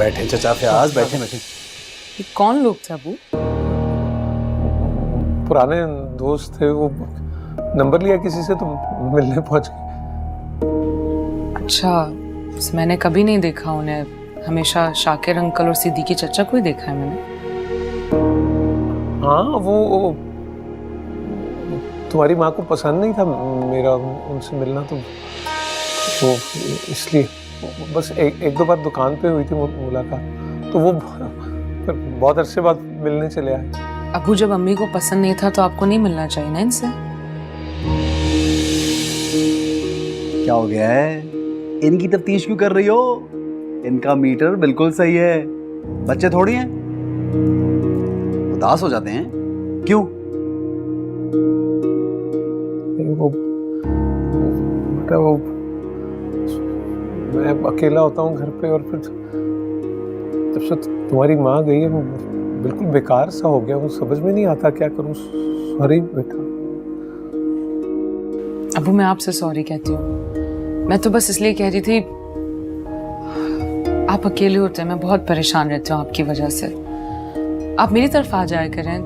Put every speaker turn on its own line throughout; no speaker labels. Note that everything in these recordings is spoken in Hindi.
बैठे चचा फयाज, बैठे बैठे।
ये कौन लोग थे अबू?
पुराने दोस्त थे, वो नंबर लिया किसी से तो मिलने पहुंच गए।
अच्छा, बस मैंने कभी नहीं देखा उन्हें, हमेशा शाकिर अंकल और सिद्दीकी चचा को ही देखा है मैंने।
हाँ, वो तुम्हारी माँ को पसंद नहीं था मेरा उनसे मिलना, तो वो इसलिए बस एक दो बार दुकान पे हुई थी मुलाकात, तो वो फिर बहुत अरसे बाद मिलने चले आए।
अबू, जब अम्मी को पसंद नहीं था तो आपको नहीं मिलना चाहिए ना इनसे?
क्या हो गया है? इनकी तफ्तीश क्यों कर रही हो? इनका मीटर बिल्कुल सही है, बच्चे थोड़ी हैं, उदास हो जाते हैं। क्यों?
वो बेटा, वो मैं अकेला होता हूँ घर पे, और फिर जब से तुम्हारी माँ गई है वो बिल्कुल बेकार सा हो गया, वो समझ में नहीं आता क्या करूँ। सॉरी बेटा।
अबू, मैं आपसे सॉरी कहती हूँ, मैं तो बस इसलिए कह रही थी आप अकेले होते हैं, मैं बहुत परेशान रहती हूँ आपकी वजह से। आप मेरी तरफ आ जाया करें,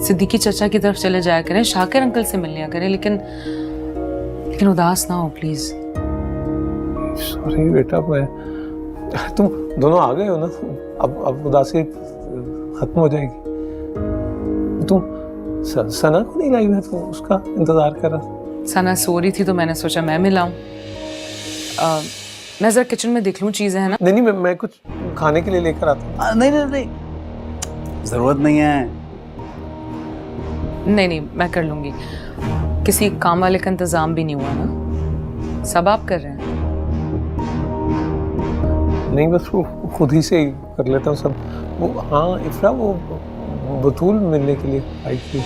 सिद्दीकी चचा की तरफ चले जाया करें, शाकिर अंकल से मिल लिया करें, लेकिन उदास ना हो प्लीज।
सॉरी बेटा, मैं तुम दोनों आ गए हो ना, अब उदासी खत्म हो जाएगी। तुम सना को नहीं लाई, मैं तो उसका इंतजार कर रहा।
सना सो रही थी तो मैंने सोचा मैं मिलाऊं। मैं जरा किचन में देख लूं चीजें है ना।
नहीं, मैं कुछ खाने के लिए लेकर आता हूँ।
नहीं, जरूरत नहीं है।
नहीं, मैं कर लूंगी, किसी काम वाले का इंतजाम भी नहीं हुआ ना, सब आप कर रहे हैं।
नहीं, बस वो खुद ही से ही कर लेता हूँ सब। वो हाँ इफ्रा, वो बतूल मिलने के लिए आई थी।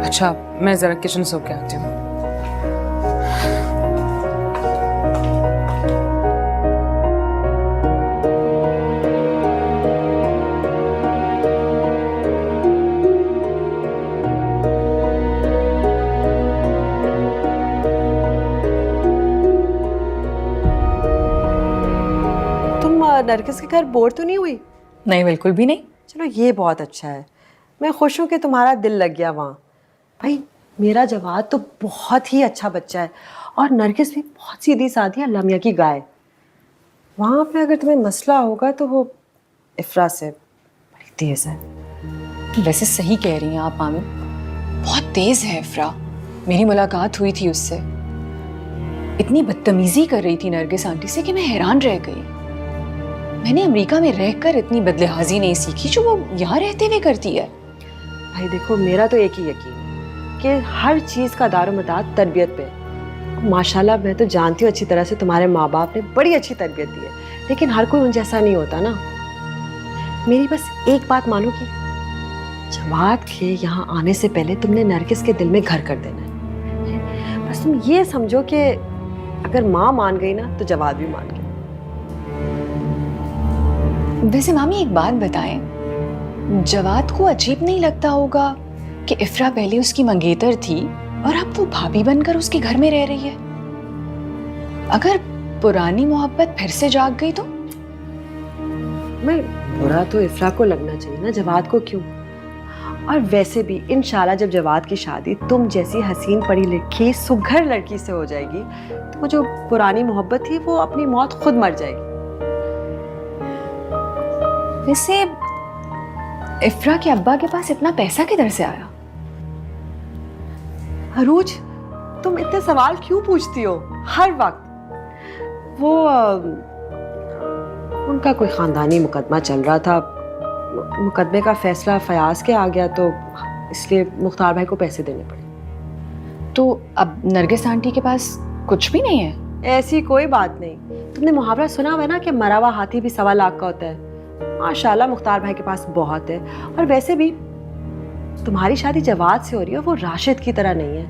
अच्छा, मैं जरा किचन से होके आती हूँ।
नरगिस के घर बोर तो नहीं हुई?
नहीं, बिल्कुल भी नहीं।
चलो ये बहुत अच्छा है, मैं खुश हूँ कि तुम्हारा दिल लग गया वहाँ। भाई मेरा जवाद तो बहुत ही अच्छा बच्चा है, और नरगिस भी बहुत सीधी सादी है, लमिया की गाय। वहाँ पे अगर तुम्हें मसला होगा तो वो इफ्रा से बड़ी तेज है।
वैसे सही कह रही हैं आप मामी, बहुत तेज है इफ्रा। मेरी मुलाकात हुई थी उससे, इतनी बदतमीजी कर रही थी नरगिस आंटी से कि मैं हैरान रह गई। मैंने अमेरिका में रहकर इतनी बदलिहाजी नहीं सीखी जो वो यहाँ रहते हुए करती है।
भाई देखो, मेरा तो एक ही यकीन है कि हर चीज़ का दारोमदार तरबियत पे है। माशाल्लाह, मैं तो जानती हूँ अच्छी तरह से तुम्हारे माँ बाप ने बड़ी अच्छी तरबियत दी है, लेकिन हर कोई उन जैसा नहीं होता ना। मेरी बस एक बात मानो कि जवाद के यहाँ आने से पहले तुमने नरगिस के दिल में घर कर देना है। बस तुम ये समझो कि अगर माँ मान गई ना तो जवाद भी मान गई।
वैसे मामी एक बात बताएं, जवाद को अजीब नहीं लगता होगा कि इफ्रा पहले उसकी मंगेतर थी और अब वो भाभी बनकर उसके घर में रह रही है? अगर पुरानी मोहब्बत फिर से जाग गई तो?
मैं बुरा तो इफ्रा को लगना चाहिए ना, जवाद को क्यों? और वैसे भी इंशाल्लाह जब जवाद की शादी तुम जैसी हसीन पढ़ी लिखी सुघर लड़की से हो जाएगी तो वो जो पुरानी मोहब्बत थी वो अपनी मौत खुद मर जाएगी।
वैसे इफ्रा के अब्बा के पास इतना पैसा किधर से आया?
अरूज, तुम इतने सवाल क्यों पूछती हो हर वक्त? वो उनका कोई खानदानी मुकदमा चल रहा था, मुकदमे का फैसला फयाज के आ गया तो इसलिए मुख्तार भाई को पैसे देने पड़े।
तो अब नरगिस आंटी के पास कुछ भी नहीं है?
ऐसी कोई बात नहीं। तुमने मुहावरा सुना हुआ है ना कि मरा हुआ हाथी भी 1.25 लाख का होता है। माशाल्लाह मुख्तार भाई के पास बहुत है, और वैसे भी तुम्हारी शादी जवाद से हो रही है, वो राशिद की तरह नहीं है।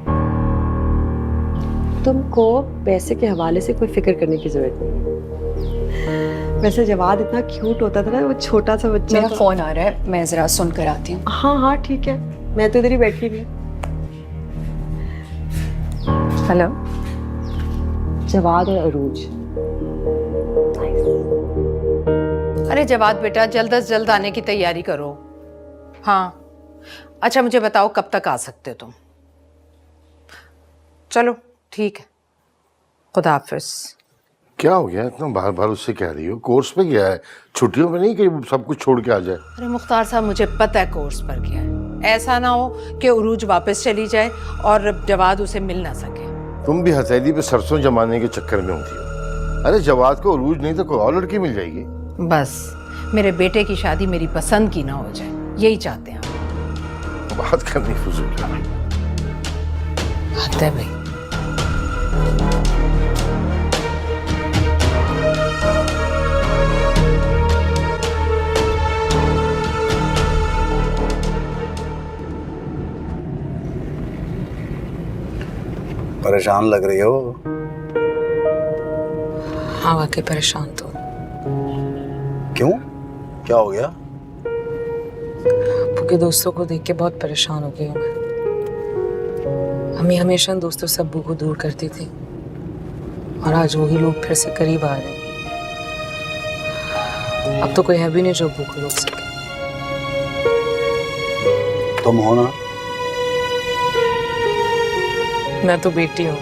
तुमको पैसे के हवाले से कोई फिक्र करने की जरूरत नहीं है। वैसे जवाद इतना क्यूट होता था ना, वो छोटा सा बच्चा।
मेरा फोन आ रहा है, मैं जरा सुन कर आती हूँ।
हाँ ठीक है, मैं तो इधर ही बैठी हुई।
हेलो
जवाद और अरूज।
अरे जवाद बेटा, जल्द अज जल्द आने की तैयारी करो। हाँ, अच्छा मुझे बताओ कब तक आ सकते हो तुम? चलो ठीक है, खुदा हाफिज।
क्या हो गया इतना बार बार उससे कह रही हो? कोर्स पे गया है, छुट्टियों में नहीं कि सब कुछ छोड़ के आ जाए।
अरे मुख्तार साहब, मुझे पता है कोर्स पर गया है। ऐसा ना हो कि उरूज वापस चली जाए और जवाद उसे मिल ना सके।
तुम भी हथेली पे सरसों जमाने के चक्कर में होती हो। अरे जवाद को उरूज नहीं तो कोई और लड़की मिल जाएगी।
बस मेरे बेटे की शादी मेरी पसंद की ना हो जाए, यही चाहते हैं हम।
बात करनी फजूल है।
हद है भाई।
परेशान लग रही हो।
हाँ वाकई परेशान तो।
क्यों, क्या हो गया?
आपके दोस्तों को देख के बहुत परेशान हो गई हूँ मैं। अम्मी हमेशा इन दोस्तों से अब्बू को दूर करती थी और आज वही लोग फिर से करीब आ रहे हैं। अब तो कोई है भी नहीं जो अब्बू को रोक सके।
तुम हो ना?
मैं तो बेटी हूँ,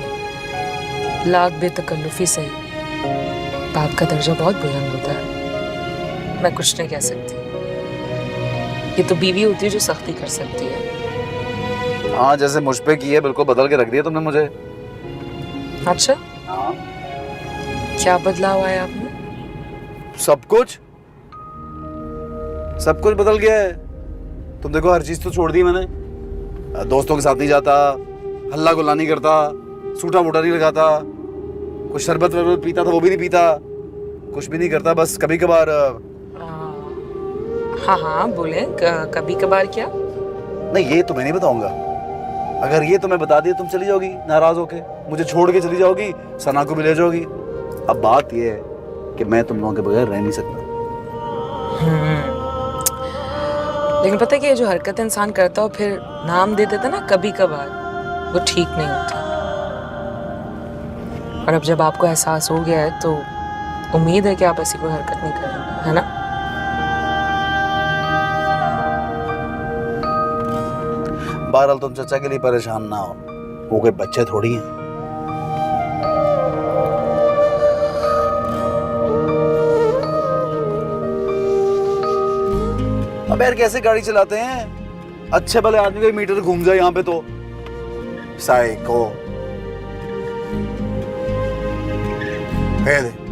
लाख बेतकल्लुफी से बाप का दर्जा बहुत बुलंद होता है। मैं कुछ नहीं कह सकती। ये तो बीवी होती है जो सख्ती कर सकती है।
हाँ, जैसे मुझ पे की है बिल्कुल बदल के रख दिया तुमने मुझे।
अच्छा,
हाँ।
क्या बदलाव आया आप में?
सब कुछ बदल गया है। तुम देखो, हर चीज तो छोड़ दी मैंने। दोस्तों के साथ नहीं जाता, हल्ला गुल्ला नहीं करता, सूटा वूटा नहीं लगाता, कुछ शरबत वरबत पीता था वो भी नहीं पीता, कुछ भी नहीं करता, बस कभी कभार।
हाँ हाँ बोले, कभी कभार क्या?
नहीं, ये तुम्हें नहीं बताऊंगा। अगर ये तुम्हें बता दिया तुम चली जाओगी नाराज होके, मुझे छोड़ के चली जाओगी, सना को भी ले जाओगी। अब बात ये है कि मैं तुम लोगों के बगैर रह नहीं सकता।
लेकिन पता है कि ये जो हरकत इंसान करता हो फिर नाम दे देता ना कभी कभार, वो ठीक नहीं होता। और अब जब आपको एहसास हो गया है तो उम्मीद है कि आप ऐसी कोई हरकत नहीं करेंगे, है ना?
बहरहाल तुम चचा के लिए परेशान ना हो, वो कोई बच्चे थोड़ी हैं। अब यार कैसे गाड़ी चलाते हैं? अच्छे भले आदमी का मीटर घूम जाए यहाँ पे तो साइको। दे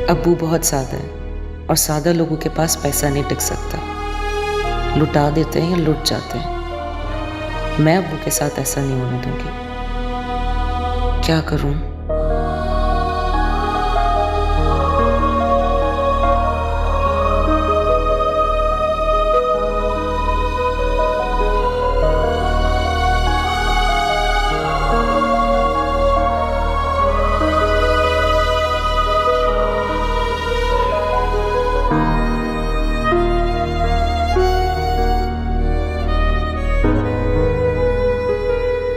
अब्बू बहुत सादा है और सादा लोगों के पास पैसा नहीं टिक सकता। लुटा देते हैं या लुट जाते हैं। मैं अब्बू के साथ ऐसा नहीं होने दूंगी। क्या करूं?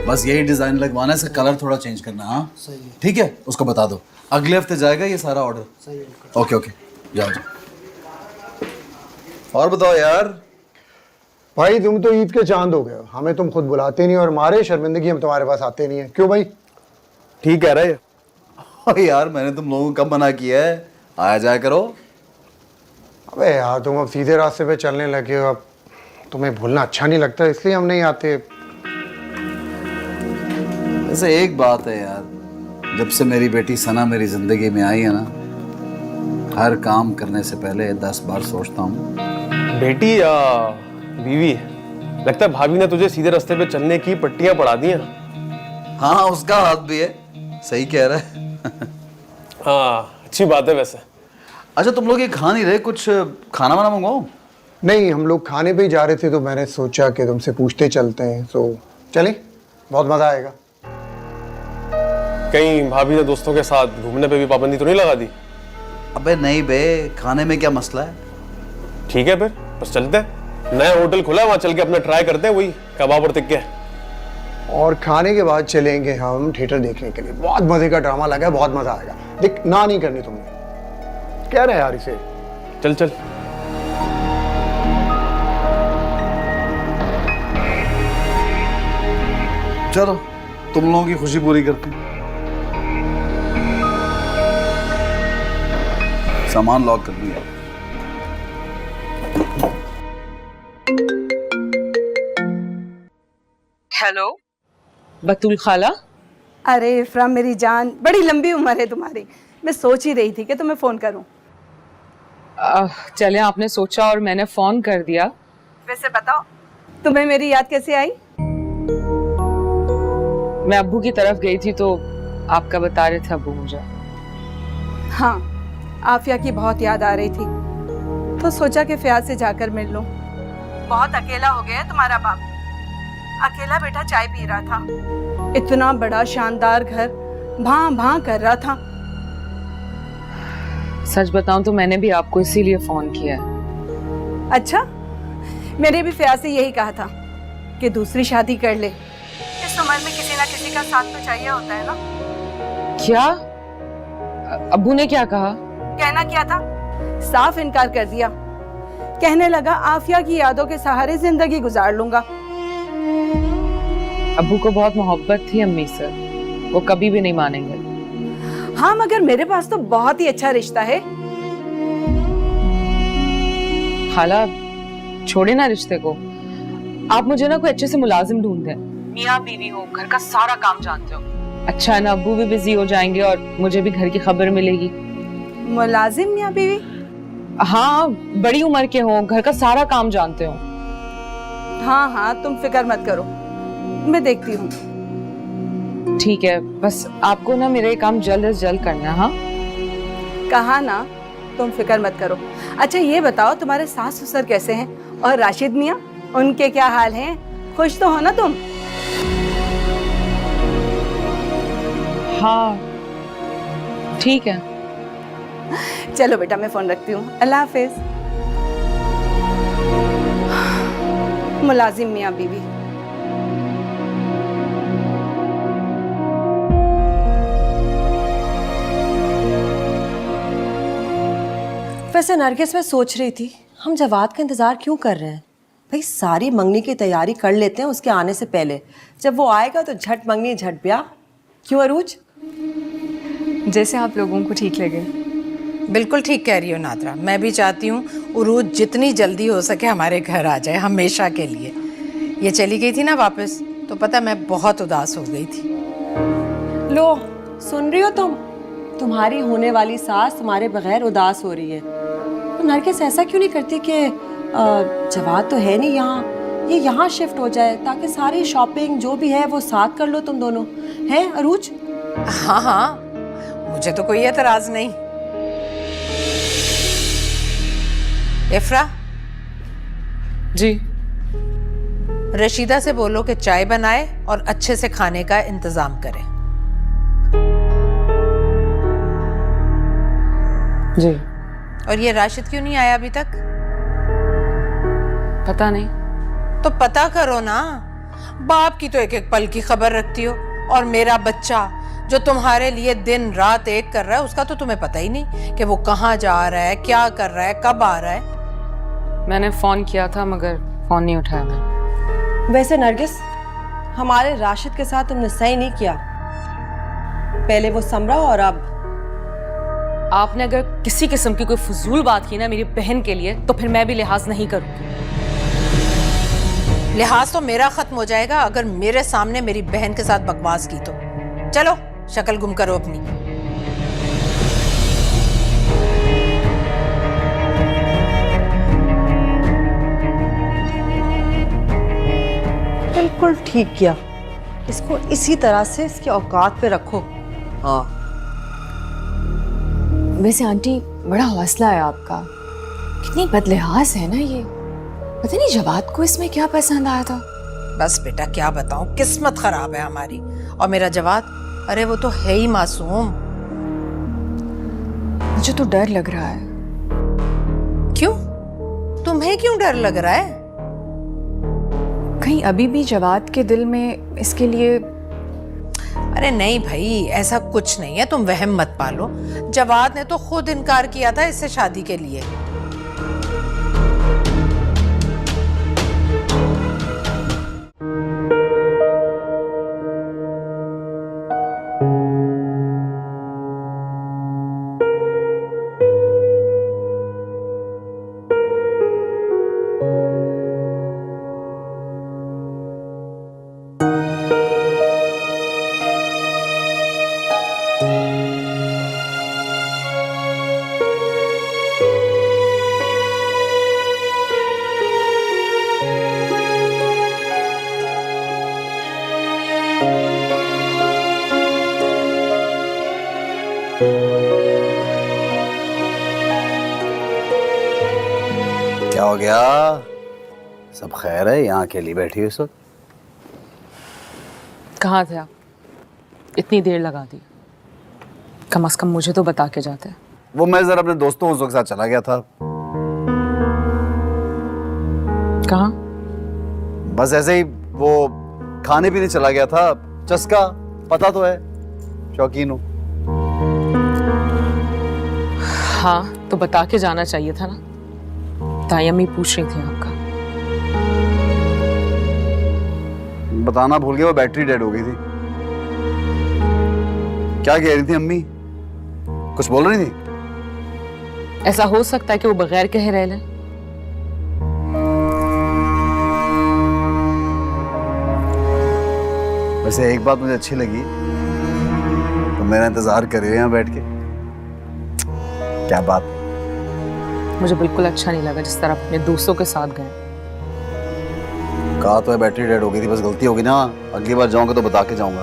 बस यही डिजाइन लगवाना है, इसका कलर थोड़ा चेंज करना। हाँ ठीक है, उसको बता दो, अगले हफ्ते जाएगा ये सारा ऑर्डर। ओके ओके, जाओ जाओ। और बताओ यार।
भाई तुम तो ईद के चांद हो गए, हमें तुम खुद बुलाते नहीं और मारे शर्मिंदगी हम तुम्हारे पास आते नहीं है। क्यों भाई?
ठीक कह रहे हो यार, मैंने तुम लोगों को कब मना किया है, आया जाया करो।
अबे यार तुम अब सीधे रास्ते पे चलने लगे हो, अब तुम्हें भूलना अच्छा नहीं लगता इसलिए हम नहीं आते।
वैसे एक बात है यार, जब से मेरी बेटी सना मेरी जिंदगी में आई है ना, हर काम करने से पहले 10 बार सोचता हूँ।
बेटी या बीवी? लगता है भाभी ने तुझे सीधे रास्ते पे चलने की पट्टियां पढ़ा दी हैं।
हाँ उसका हाथ भी है, सही कह रहा है।
हाँ अच्छी बात है वैसे।
अच्छा तुम लोग ये खा नहीं रहे, कुछ खाना वाना मंगवाओ?
नहीं, हम लोग खाने पे ही जा रहे थे तो मैंने सोचा कि तुमसे पूछते चलते हैं। तो चलें, बहुत मज़ा आएगा।
कहीं भाभी ने दोस्तों के साथ घूमने पे भी पाबंदी तो नहीं लगा दी?
अबे नहीं बे, खाने में क्या मसला है।
ठीक है फिर बस चलते हैं। नया होटल खुला है, वहाँ चल के अपना ट्राई करते हैं वही कबाब और टिक्के।
और खाने के बाद चलेंगे हम थिएटर देखने के लिए। बहुत मज़े का ड्रामा लगा है, बहुत मज़ा आएगा। देख, ना नहीं करनी तुमने। क्या रहे यार इसे।
चल चल।
चलो तुम लोगों की खुशी पूरी करते हैं। सामान लॉक कर दिया।
हेलो बतूल खाला।
अरे इफ्रा मेरी जान, बड़ी लंबी उम्र है तुम्हारी। मैं सोच ही रही थी कि तुम्हें फ़ोन करूं।
चले आपने सोचा और मैंने फ़ोन कर दिया।
वैसे बताओ, तुम्हें मेरी याद कैसे आई?
मैं अब्बू की तरफ गई थी तो आपका बता रहे थे अब्बू मुझे।
हाँ, आफिया की बहुत याद आ रही थी तो सोचा कि फयाज से जाकर मिल लूं। बहुत अकेला हो गया है तुम्हारा बाप। अकेला बेटा चाय पी रहा था। इतना बड़ा शानदार घर भां भां कर रहा था।
सच बताऊं तो मैंने भी आपको इसीलिए फोन किया है।
अच्छा, मैंने भी फयाज से यही कहा था कि दूसरी शादी कर ले। इस उम्र में किसी ना किसी का साथ तो चाहिए होता है ना।
क्या? अब्बू ने क्या कहा?
कहना क्या था, साफ इनकार कर दिया। कहने लगा आफिया की यादों के सहारे जिंदगी गुजार लूंगा।
अब्बू को बहुत मोहब्बत थी अम्मी से, वो कभी भी नहीं मानेंगे।
हाँ, मगर मेरे पास तो बहुत ही अच्छा रिश्ता है।
खाला छोड़े ना रिश्ते को, आप मुझे ना कोई अच्छे से मुलाजिम ढूंढ दें। मियाँ बीवी हो, घर का सारा काम जानते हो। अच्छा है ना, अब्बू भी बिजी हो जाएंगे और मुझे भी घर की खबर मिलेगी।
मुलाजिम मियाँ बीवी?
हाँ, बड़ी उम्र के हो, घर का सारा काम जानते हो।
हाँ हाँ, तुम फिक्र मत करो, मैं देखती हूँ।
ठीक है, बस आपको ना मेरा ये काम जल्द से जल्द करना है। हाँ
कहा ना, तुम फिक्र मत करो। अच्छा ये बताओ, तुम्हारे सास ससुर कैसे हैं? और राशिद मियाँ, उनके क्या हाल हैं? खुश तो हो ना तुम?
हाँ ठीक है।
चलो बेटा, मैं फोन रखती हूँ। अल्लाह हाफिज। मुलाजिम मियाँ बीवी।
वैसे नरगिस, मैं सोच रही थी हम जवाद का इंतज़ार क्यों कर रहे हैं? भाई सारी मंगनी की तैयारी कर लेते हैं उसके आने से पहले। जब वो आएगा तो झट मंगनी झट ब्याह। क्यों अरूज?
जैसे आप लोगों को ठीक लगे।
बिल्कुल ठीक कह रही हो नादरा। मैं भी चाहती हूँ उरूज जितनी जल्दी हो सके हमारे घर आ जाए, हमेशा के लिए। ये चली गई थी ना वापस, तो पता मैं बहुत उदास हो गई थी।
लो, सुन रही हो तुम? तुम्हारी होने वाली सास तुम्हारे बगैर उदास हो रही है। तो नरगिस ऐसा क्यों नहीं करती कि जवाद तो है नहीं यहाँ, ये यहाँ शिफ्ट हो जाए ताकि सारी शॉपिंग जो भी है वो साथ कर लो तुम दोनों। हैं अरूज?
हाँ हाँ, मुझे तो कोई एतराज नहीं। इफ्रा
जी।
रशीदा से बोलो कि चाय बनाए और अच्छे से खाने का इंतजाम करे।
जी।
और ये राशिद क्यों नहीं आया अभी तक?
पता नहीं।
तो पता करो ना। बाप की तो एक एक पल की खबर रखती हो, और मेरा बच्चा जो तुम्हारे लिए दिन रात एक कर रहा है, उसका तो तुम्हें पता ही नहीं कि वो कहाँ जा रहा है, क्या कर रहा है, कब आ रहा है।
मैंने फोन किया था मगर फोन नहीं उठाया मैंने।
वैसे नरगिस, हमारे राशिद के साथ तुमने सही नहीं किया। पहले वो समरा और अब
आपने अगर किसी किस्म की कोई फजूल बात की ना मेरी बहन के लिए, तो फिर मैं भी लिहाज नहीं करूंगी।
लिहाज तो मेरा खत्म हो जाएगा अगर मेरे सामने मेरी बहन के साथ बकवास की तो। चलो शक्ल गुम करो अपनी।
बिल्कुल ठीक किया, इसको इसी तरह से इसकी औकात पे रखो। हाँ
वैसे आंटी बड़ा हौसला है आपका, कितनी बदलिहाज है ना ये। पता नहीं जवाद को इसमें क्या पसंद आया था।
बस बेटा क्या बताऊं, किस्मत खराब है हमारी। और मेरा जवाद, अरे वो तो है ही मासूम।
मुझे तो डर लग रहा है।
क्यों? तुम्हें क्यों डर लग रहा है?
कहीं अभी भी जवाद के दिल में इसके लिए।
अरे नहीं भाई, ऐसा कुछ नहीं है, तुम वहम मत पालो। जवाद ने तो खुद इनकार किया था इससे शादी के लिए।
क्या हो गया? सब खैर है? यहाँ अकेली बैठी हो इस वक्त?
कहाँ थे आप? इतनी देर लगा दी। कम से कम मुझे तो बता के जाते।
वो मैं जरा अपने दोस्तों के साथ चला गया था।
कहाँ?
बस ऐसे ही, वो खाने पीने चला गया था। चस्का पता तो है, शौकीन हूँ।
हाँ तो बता के जाना चाहिए था ना। ताई अम्मी पूछ रही थी आपका।
बताना भूल गया, वो बैटरी डेड हो गई थी। क्या कह रही थी अम्मी? कुछ बोल रही थी?
ऐसा हो सकता है कि वो बगैर कहे रह लें?
वैसे एक बात मुझे अच्छी लगी, तो मेरा इंतजार कर रही है यहाँ बैठ के। क्या बात?
मुझे बिल्कुल अच्छा नहीं लगा जिस तरह अपने दोस्तों के साथ गए।
कहा तो है बैटरी डेड हो गई थी, बस गलती होगी ना। अगली बार जाऊंगा तो बता के जाऊंगा।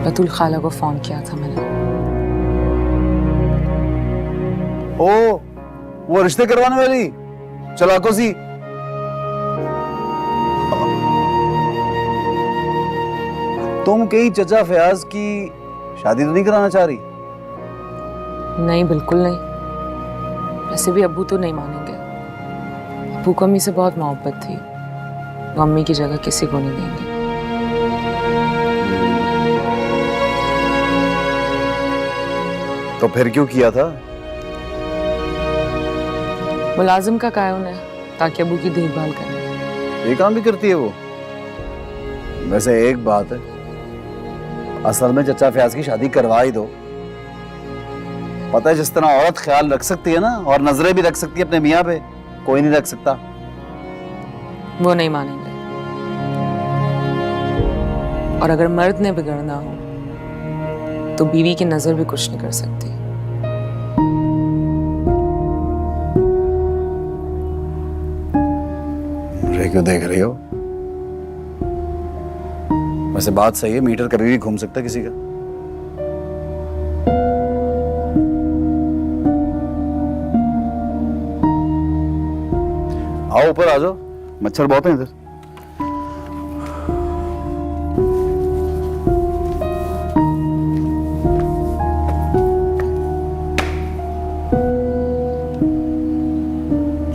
बतूल खाला को फोन किया था मैंने।
ओ, वो रिश्ते करवाने वाली चलाको सी। तुम कहीं चचा फयाज की शादी तो नहीं कराना चाह रही?
नहीं, बिल्कुल नहीं। वैसे भी अब्बू तो नहीं मानेंगे। अब्बू को अम्मी से बहुत मोहब्बत थी, वो अम्मी की जगह किसी को नहीं देंगे।
तो फिर क्यों किया था?
मुलाजिम का कायन है ताकि अब्बू की देखभाल करें।
ये काम भी करती है वो? वैसे एक बात है, असल में चचा फयाज की शादी करवा ही दो। पता है जिस तरह औरत ख्याल रख सकती है ना, और नजरें भी रख सकती है अपने मियाँ पे, कोई नहीं रख सकता।
वो नहीं मानेंगे। और अगर मर्द ने बिगड़ना हो तो बीवी की नजर भी कुछ नहीं कर सकती।
मुझे क्यों देख रही हो? वैसे बात सही है, मीटर कभी भी घूम सकता है किसी का। आओ ऊपर आ जाओ, मच्छर बहुत हैं इधर।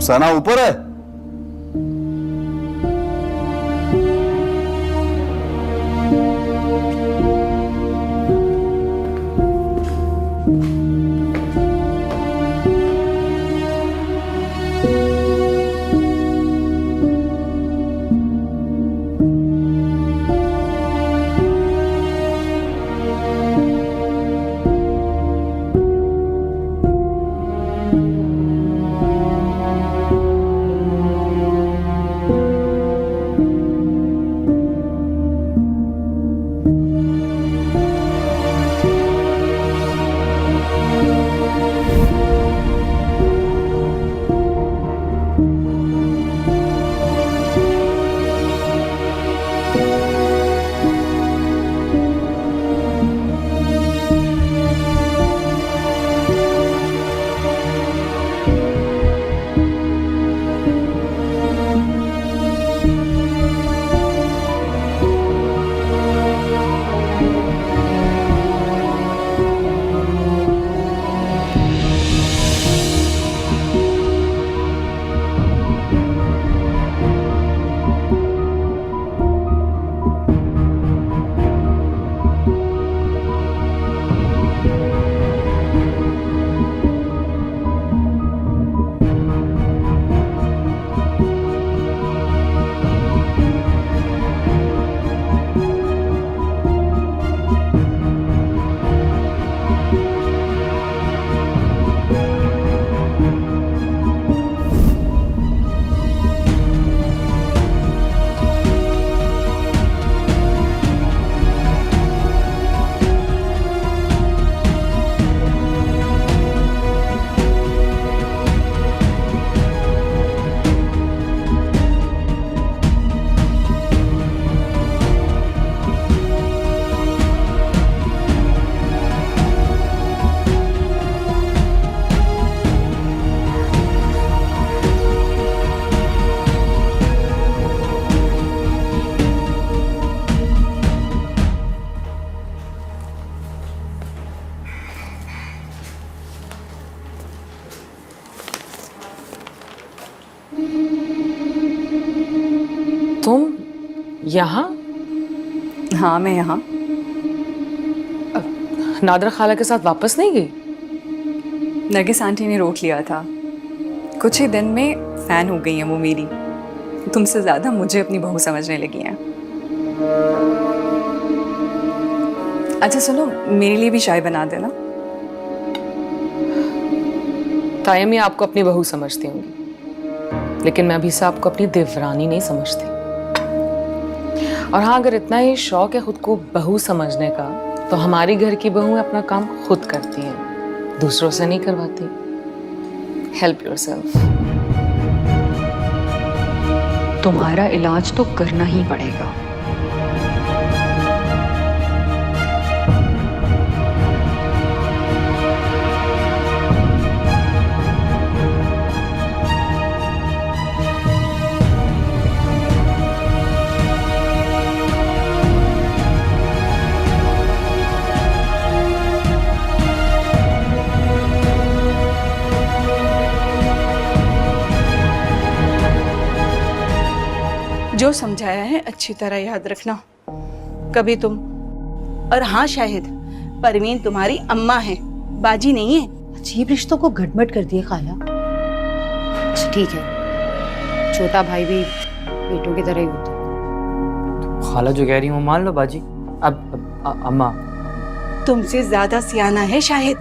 सना ऊपर है।
तुम यहाँ?
हाँ, मैं यहाँ।
नादरा खाला के साथ वापस नहीं गई?
नरगिस आंटी ने रोक लिया था। कुछ ही दिन में फैन हो गई हैं वो मेरी। तुमसे ज़्यादा मुझे अपनी बहू समझने लगी हैं। अच्छा सुनो, मेरे लिए भी चाय बना देना।
तायमी आपको अपनी बहू समझती होंगी, लेकिन मैं अभी से आपको अपनी देवरानी नहीं समझती। और हाँ, अगर इतना ही शौक है खुद को बहू समझने का, तो हमारी घर की बहू अपना काम खुद करती हैं, दूसरों से नहीं करवाती। Help yourself.
तुम्हारा इलाज तो करना ही पड़ेगा।
जो समझाया है अच्छी तरह याद रखना कभी तुम। और हाँ शाहिद, परवीन तुम्हारी अम्मा है, बाजी नहीं है।
अजीब रिश्तों को गड़बड़ कर दिया खाला। अच्छा ठीक है, छोटा भाई भी बेटों की तरह ही होता है।
खाला जो कह रही हूँ मान लो बाजी। अब अम्मा
तुमसे ज्यादा सियाना है शाहिद।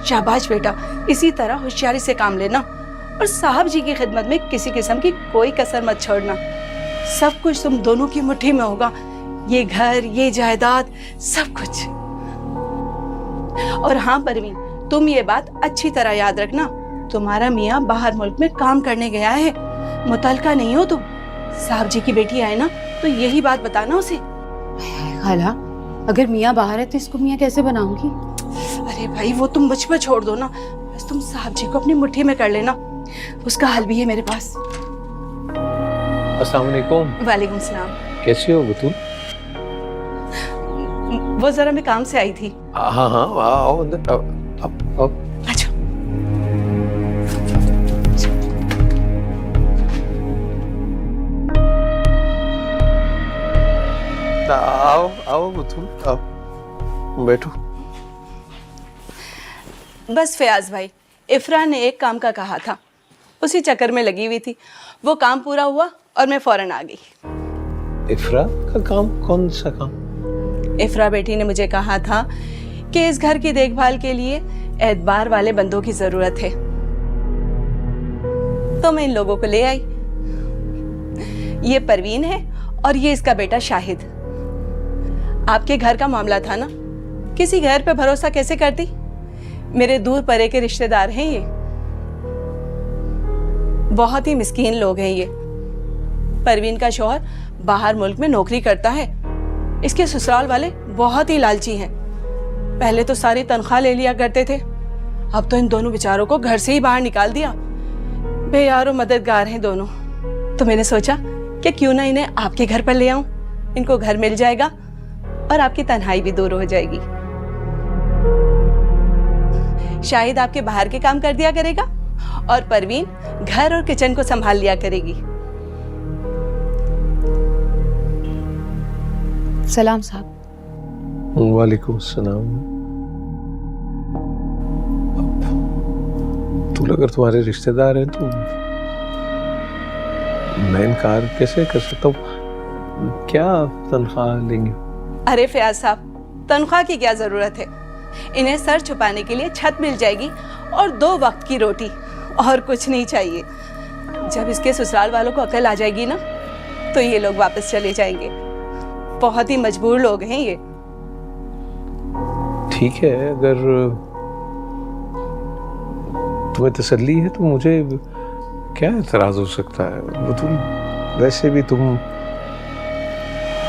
शाबाश बेटा, इसी तरह होशियारी से काम लेना और साहब जी की खिदमत में किसी किस्म की कोई कसर मत छोड़ना। सब कुछ तुम दोनों की मुट्ठी में होगा, ये घर, ये जायदाद, सब कुछ। और हाँ परवीन, तुम ये बात अच्छी तरह याद रखना, तुम्हारा मियाँ बाहर मुल्क में काम करने गया है, मुतलका नहीं हो तुम। साहब जी की बेटी आए ना तो यही बात बताना उसे।
खाला, अगर मियाँ बाहर है तो इसको मियाँ कैसे बनाऊंगी?
अरे भाई, वो तुम मुझ पर छोड़ दो ना, बस तुम साहब जी को अपनी मुट्ठी में कर लेना, उसका हल भी है मेरे पास।
अस्सलाम वालेकुम।
वालेकुम सलाम।
कैसी हो बतूल?
वो जरा मैं काम से आई थी।
हाँ हाँ, आओ अंदर। अब
अच्छा।
आओ आओ बतूल, आओ बैठो।
बस फयाज भाई, इफ्रा ने एक काम का कहा था, उसी चक्कर में लगी हुई थी। वो काम पूरा हुआ और मैं फौरन आ गई।
इफ्रा का काम? कौन सा काम?
इफ्रा बेटी ने मुझे कहा था कि इस घर की देखभाल के लिए एतबार वाले बंदों की जरूरत है, तो मैं इन लोगों को ले आई। ये परवीन है और ये इसका बेटा शाहिद। आपके घर का मामला था ना, किसी घर पे भरोसा कैसे करती? मेरे दूर परे के रिश्तेदार हैं ये, बहुत ही मिस्कीन लोग हैं ये। परवीन का शौहर बाहर मुल्क में नौकरी करता है, इसके ससुराल वाले बहुत ही लालची हैं। पहले तो सारी तनख्वाह ले लिया करते थे, अब तो इन दोनों बेचारों को घर से ही बाहर निकाल दिया। बेयारो मददगार हैं दोनों, तो मैंने सोचा कि क्यों ना इन्हें आपके घर पर ले आऊं, इनको घर मिल जाएगा और आपकी तन्हाई भी दूर हो जाएगी। शाहिद आपके बाहर के काम कर दिया करेगा और परवीन घर और किचन को संभाल लिया करेगी।
सलाम साहब।
वालेकुम सलाम। तू अगर तुम्हारे रिश्तेदार हैं तो मैं इनकार कैसे कर सकता हूँ? क्या तनख्वाह लेंगे?
अरे फयाज साहब, तनख्वाह की क्या जरूरत है, इन्हें सर छुपाने के लिए छत मिल जाएगी और 2 वक्त की रोटी, और कुछ नहीं चाहिए। जब इसके ससुराल वालों को अकल आ जाएगी ना, तो ये लोग वापस चले जाएंगे। बहुत ही मजबूर लोग हैं ये।
ठीक है, अगर तुम्हें तसल्ली है तो मुझे क्या एतराज हो सकता है। वो तुम वैसे भी तुम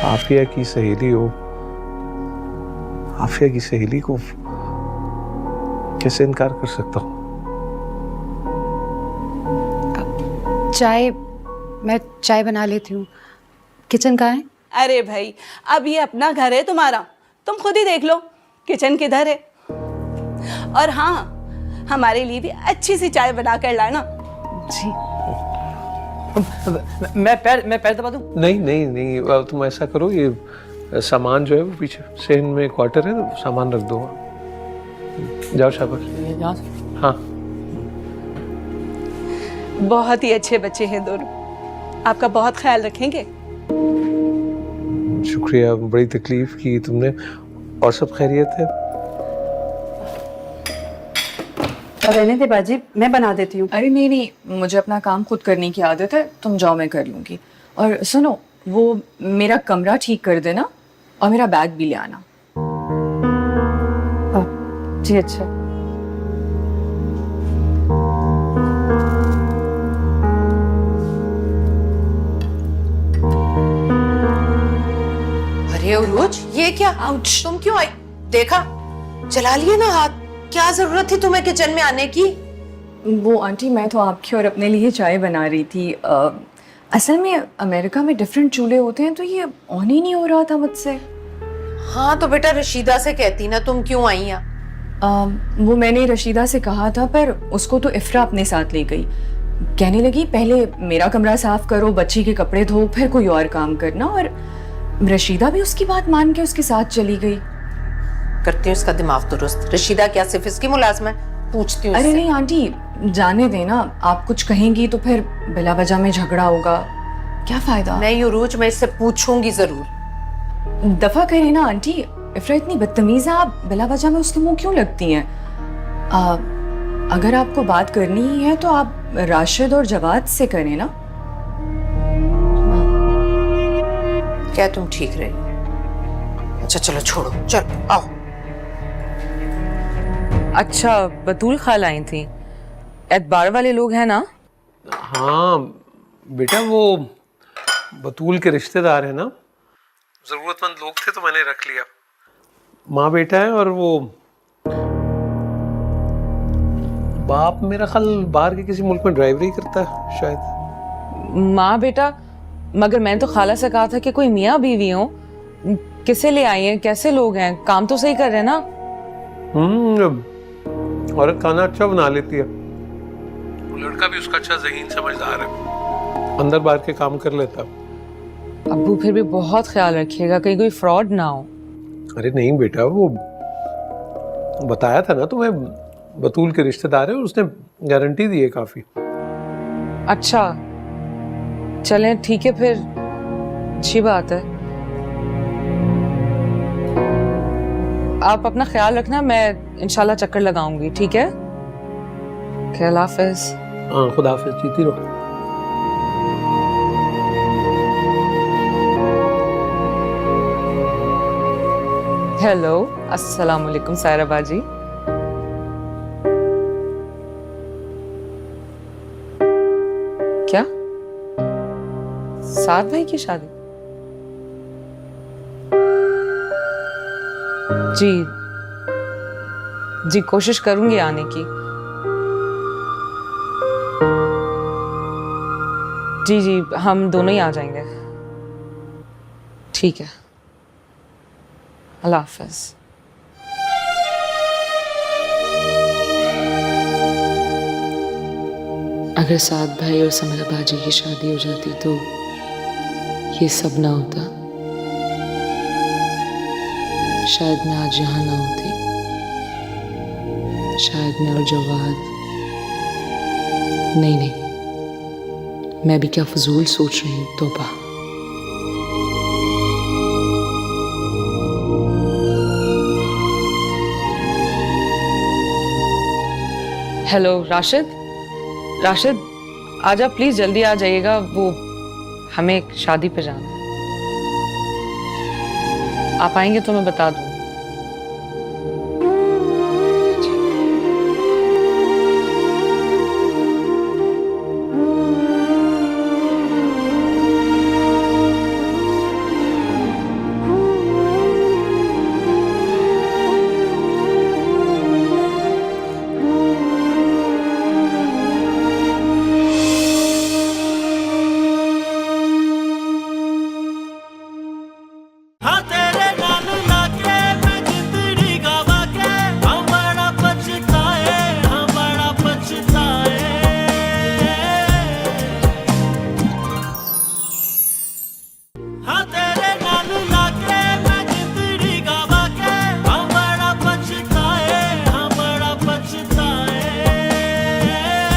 आफिया की सहेली हो, आफिया की सहेली को कैसे इनकार कर सकता हूँ?
चाय, मैं चाय बना लेती हूँ। किचन कहाँ है?
अरे भाई, अब ये अपना घर है तुम्हारा, तुम खुद ही देख लो किचन किधर है। और हाँ, हमारे लिए भी अच्छी सी चाय बना कर लाना।
जी।
मैं पैर दबा दूं?
नहीं नहीं नहीं, तुम ऐसा करो, ये सामान जो है वो पीछे सेन में क्वार्टर है, तो सामान रख दो। जाओ, शाबाश।
यहाँ से?
हाँ।
बहुत ही अच्छे बच्चे हैं दोनों, आपका बहुत ख्याल रखेंगे।
शुक्रिया, बड़ी तकलीफ की तुमने। और सब खैरियत है?
रहने दे बाजी, मैं बना देती हूँ।
अरे नहीं नहीं, मुझे अपना काम खुद करने की आदत है, तुम जाओ, मैं कर लूँगी। और सुनो, वो मेरा कमरा ठीक कर देना और मेरा बैग भी ले आना।
जी अच्छा।
अरे उरूज, ये क्या? तुम क्यों आई? देखा, चला लिए ना हाथ। क्या जरूरत थी तुम्हें किचन में आने की?
वो आंटी, मैं तो आपके और अपने लिए चाय बना रही थी। असल में अमेरिका में डिफरेंट चूल्हे होते हैं, तो ये ऑन ही नहीं हो रहा था मुझसे।
हाँ तो बेटा रशीदा से कहती ना, तुम क्यों आई यहाँ?
वो मैंने रशीदा से कहा था, पर उसको तो इफ्रा अपने साथ ले गई। कहने लगी पहले मेरा कमरा साफ करो, बच्ची के कपड़े धो, फिर कोई और काम करना। और रशीदा भी उसकी बात मान के उसके साथ चली गई।
करती हूँ इसका दिमाग दुरुस्त। रशीदा क्या सिर्फ इसकी मुलाजम है? पूछती हूँ।
अरे नहीं आंटी, जाने देना। आप कुछ कहेंगी तो फिर बिला वजह में झगड़ा होगा, क्या फायदा।
नहीं उरूज, मैं इससे पूछूंगी जरूर।
दफा करिए ना आंटी, इफ्रा इतनी बदतमीज है, आप बिला वजह में उसके मुंह क्यों लगती हैं? अगर आपको बात करनी ही है तो आप राशिद और जवाद से करें ना।
क्या तुम ठीक रही? अच्छा चलो छोड़ो, चलो आओ।
अच्छा, बतूल खाला आई थी, एतबार वाले लोग हैं ना?
हाँ बेटा, वो बतूल के रिश्तेदार है ना, जरूरतमंद लोग थे तो मैंने रख लिया। माँ बेटा है, और वो बाप मेरा ख्याल बाहर के किसी मुल्क में ड्राइवरी करता है शायद।
माँ बेटा, मगर मैंने तो खाला से कहा था कि कोई मियाँ बीवी हो। किसे ले आई हैं? कैसे लोग हैं? काम तो सही कर रहे हैं ना?
औरत खाना अच्छा बना लेती है, वो लड़का भी उसका अच्छा ज़हीन समझदार है, अंदर बाहर के काम कर लेता।
अब्बू फिर भी बहुत ख्याल रखिएगा, कहीं कोई फ्रॉड ना हो।
अरे नहीं बेटा, वो बताया था ना तुम्हें, बतूल के रिश्तेदार है, उसने गारंटी दी है काफी।
अच्छा चलें, ठीक है फिर, अच्छी बात है। आप अपना ख्याल रखना, मैं इंशाल्लाह चक्कर लगाऊंगी, ठीक है? अल्लाह हाफिज।
हाँ, खुदा हाफिज, जीती रहो।
हेलो, अस्सलाम वालेकुम सायरा बाजी। क्या साथ भाई की शादी? जी जी, कोशिश करूंगी आने की। जी जी, हम दोनों ही आ जाएंगे। ठीक है, अल्लाह हाफिज। अगर साद भाई और समरा बाजी की शादी हो जाती तो ये सब ना होता, शायद मैं आज यहाँ ना होती, शायद मैं और जवाद। नहीं नहीं, मैं भी क्या फजूल सोच रही हूँ। तौबा। हेलो राशिद, राशिद आजा प्लीज, जल्दी आ जाइएगा, वो हमें एक शादी पे जाना है। आप आएंगे तो मैं बता दूँ।